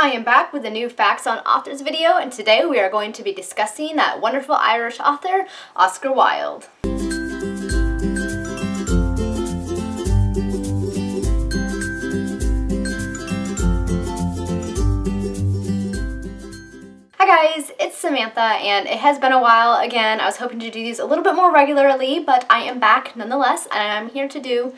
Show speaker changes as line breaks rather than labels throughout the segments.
I am back with a new Facts on Authors video, and today we are going to be discussing that wonderful Irish author, Oscar Wilde. Hi guys, it's Samantha, and it has been a while again. I was hoping to do these a little bit more regularly, but I am back nonetheless, and I'm here to do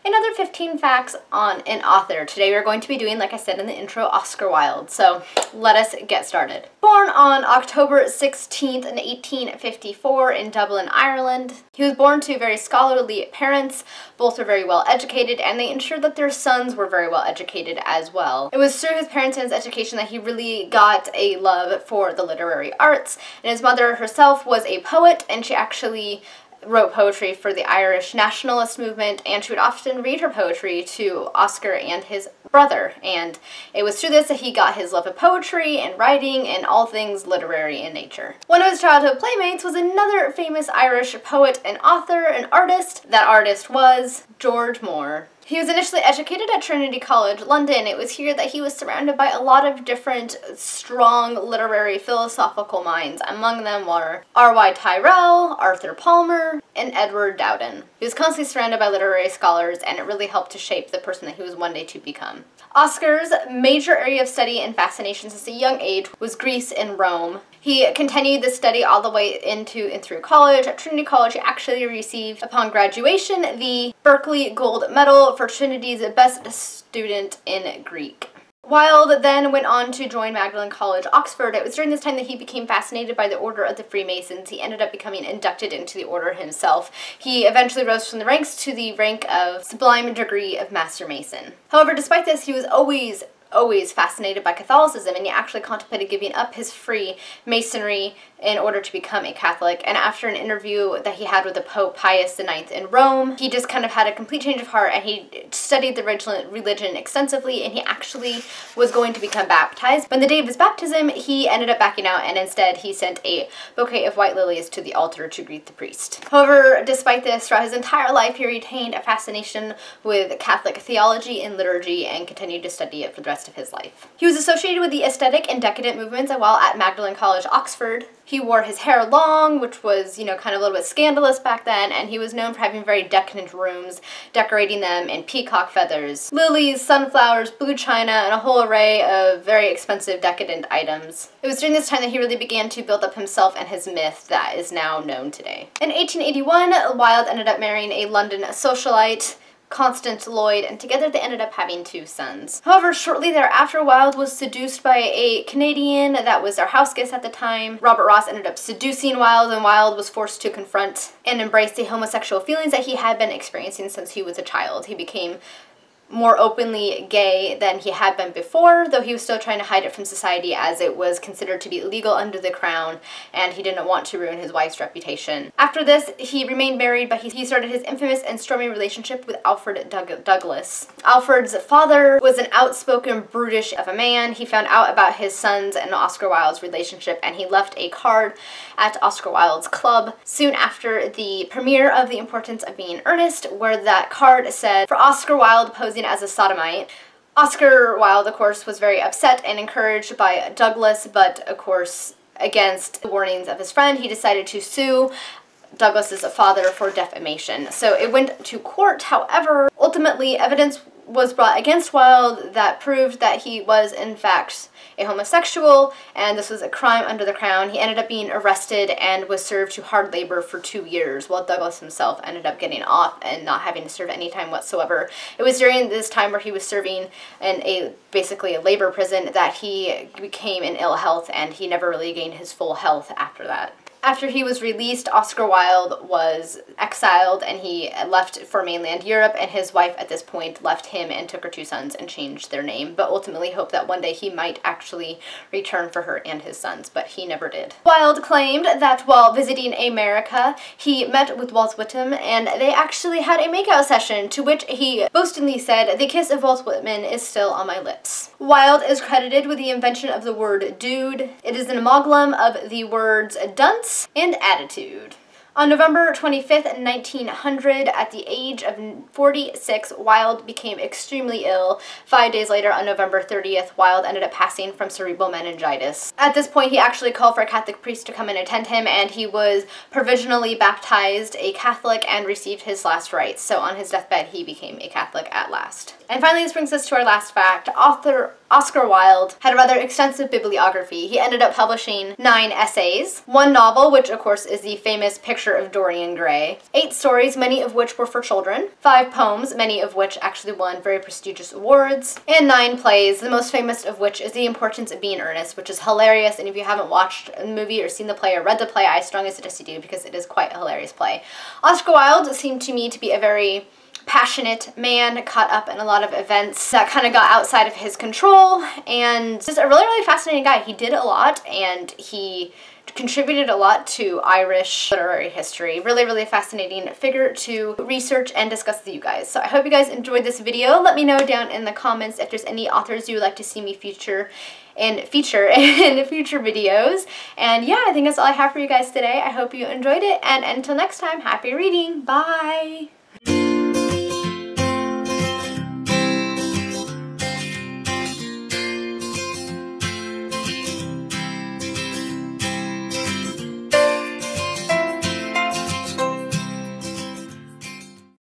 another 15 facts on an author. Today we're going to be doing, like I said in the intro, Oscar Wilde. So let us get started. Born on October 16th in 1854 in Dublin, Ireland, he was born to very scholarly parents. Both were very well educated, and they ensured that their sons were very well educated as well. It was through his parents and his education that he really got a love for the literary arts, and his mother herself was a poet, and she actually wrote poetry for the Irish nationalist movement, and she would often read her poetry to Oscar and his brother, and it was through this that he got his love of poetry and writing and all things literary in nature. One of his childhood playmates was another famous Irish poet and author and artist. That artist was George Moore. He was initially educated at Trinity College, London. It was here that he was surrounded by a lot of different strong literary philosophical minds. Among them were R.Y. Tyrrell, Arthur Palmer, and Edward Dowden. He was constantly surrounded by literary scholars, and it really helped to shape the person that he was one day to become. Oscar's major area of study and fascination since a young age was Greece and Rome. He continued this study all the way into and through college. At Trinity College, he actually received, upon graduation, the Berkeley Gold Medal for Trinity's best student in Greek. Wilde then went on to join Magdalen College, Oxford. It was during this time that he became fascinated by the order of the Freemasons. He ended up becoming inducted into the order himself. He eventually rose from the ranks to the rank of sublime degree of Master Mason. However, despite this, he was always fascinated by Catholicism, and he actually contemplated giving up his Freemasonry in order to become a Catholic. And after an interview that he had with the Pope Pius IX in Rome, he just kind of had a complete change of heart, and he studied the religion extensively, and he actually was going to become baptized. When the day of his baptism, he ended up backing out, and instead he sent a bouquet of white lilies to the altar to greet the priest. However, despite this, throughout his entire life, he retained a fascination with Catholic theology and liturgy and continued to study it for the rest of his life. He was associated with the aesthetic and decadent movements while at Magdalen College, Oxford. He wore his hair long, which was, kind of a little bit scandalous back then, and he was known for having very decadent rooms, decorating them in peacock feathers, lilies, sunflowers, blue china, and a whole array of very expensive decadent items. It was during this time that he really began to build up himself and his myth that is now known today. In 1881, Wilde ended up marrying a London socialite, Constance Lloyd, and together they ended up having 2 sons. However, shortly thereafter, Wilde was seduced by a Canadian that was their house guest at the time. Robert Ross ended up seducing Wilde, and Wilde was forced to confront and embrace the homosexual feelings that he had been experiencing since he was a child. He became more openly gay than he had been before, though he was still trying to hide it from society as it was considered to be illegal under the crown, and he didn't want to ruin his wife's reputation. After this, he remained married, but he started his infamous and stormy relationship with Alfred Douglas. Alfred's father was an outspoken, brutish of a man. He found out about his sons and Oscar Wilde's relationship, and he left a card at Oscar Wilde's club soon after the premiere of The Importance of Being Earnest, where that card said, "For Oscar Wilde posing as a sodomite." Oscar Wilde, of course, was very upset and encouraged by Douglas, but of course, against the warnings of his friend, he decided to sue Douglas's father for defamation. So it went to court. However, ultimately, evidence was brought against Wilde that proved that he was, in fact, a homosexual, and this was a crime under the crown. He ended up being arrested and was served to hard labor for 2 years, while Douglas himself ended up getting off and not having to serve any time whatsoever. It was during this time where he was serving in basically a labor prison that he became in ill health, and he never really gained his full health after that. After he was released, Oscar Wilde was exiled, and he left for mainland Europe, and his wife at this point left him and took her 2 sons and changed their name, but ultimately hoped that one day he might actually return for her and his sons, but he never did. Wilde claimed that while visiting America, he met with Walt Whitman, and they actually had a makeout session, to which he boastingly said, "The kiss of Walt Whitman is still on my lips." Wilde is credited with the invention of the word dude. It is an amalgam of the words dunce and attitude. On November 25th, 1900, at the age of 46, Wilde became extremely ill. 5 days later, on November 30th, Wilde ended up passing from cerebral meningitis. At this point, he actually called for a Catholic priest to come and attend him, and he was provisionally baptized a Catholic and received his last rites. So on his deathbed, he became a Catholic at last. And finally, this brings us to our last fact. Author Oscar Wilde had a rather extensive bibliography. He ended up publishing 9 essays, 1 novel, which of course is the famous Picture of Dorian Gray, 8 stories, many of which were for children, 5 poems, many of which actually won very prestigious awards, and 9 plays, the most famous of which is The Importance of Being Earnest, which is hilarious, and if you haven't watched the movie or seen the play or read the play, I strongly suggest you do because it is quite a hilarious play. Oscar Wilde seemed to me to be a very passionate man, caught up in a lot of events that kind of got outside of his control, and just a really, really fascinating guy. He did a lot, and he contributed a lot to Irish literary history. Really, really fascinating figure to research and discuss with you guys. So I hope you guys enjoyed this video. Let me know down in the comments if there's any authors you would like to see me feature in future videos. And yeah, I think that's all I have for you guys today. I hope you enjoyed it, and until next time, happy reading. Bye!